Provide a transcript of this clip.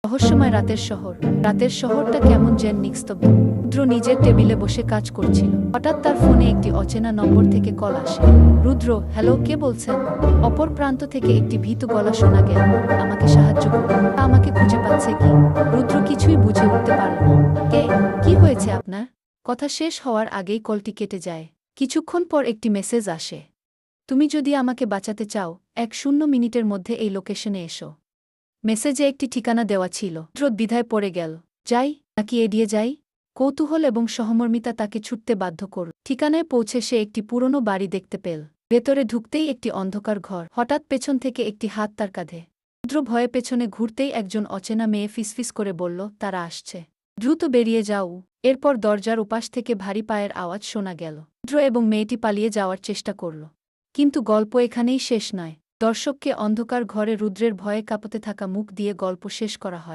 রহস্যময় রাতের শহর। রাতের শহরটা কেমন যেন নিস্তব্ধ। রুদ্র নিজের টেবিলে বসে কাজ করছিল। হঠাৎ তার ফোনে একটি অচেনা নম্বর থেকে কল আসে। রুদ্র, হ্যালো, কে বলছেন? অপর প্রান্ত থেকে একটি ভীতু গলা শোনা গেল। আমাকে সাহায্য করুন। আমাকে খুঁজে পাচ্ছে কি? রুদ্র কিছুই বুঝে উঠতে পারল না। কে? কি হয়েছে আপনার? কথা শেষ হওয়ার আগেই কলটি কেটে যায়। কিছুক্ষণ পর একটি মেসেজ আসে। তুমি যদি আমাকে বাঁচাতে চাও, 10 মিনিটের মধ্যে এই লোকেশনে এসো। মেসেজে একটি ঠিকানা দেওয়া ছিল। রুদ্র দ্বিধায় পড়ে গেল। যাই নাকি এড়িয়ে যাই? কৌতূহল এবং সহমর্মিতা তাকে ছুটতে বাধ্য করল। ঠিকানায় পৌঁছে সে একটি পুরনো বাড়ি দেখতে পেল। ভেতরে ঢুকতেই একটি অন্ধকার ঘর। হঠাৎ পেছন থেকে একটি হাত তার কাঁধে। রুদ্র ভয়ে পেছনে ঘুরতেই একজন অচেনা মেয়ে ফিসফিস করে বলল, তারা আসছে। দ্রুত বেরিয়ে যাও। এরপর দরজার উপাস থেকে ভারী পায়ের আওয়াজ শোনা গেল। রুদ্র এবং মেয়েটি পালিয়ে যাওয়ার চেষ্টা করল। কিন্তু গল্প এখানেই শেষ নয়। দর্শককে অন্ধকার ঘরে রুদ্রের ভয়ে কাঁপতে থাকা মুখ দিয়ে গল্প শেষ করা হয়।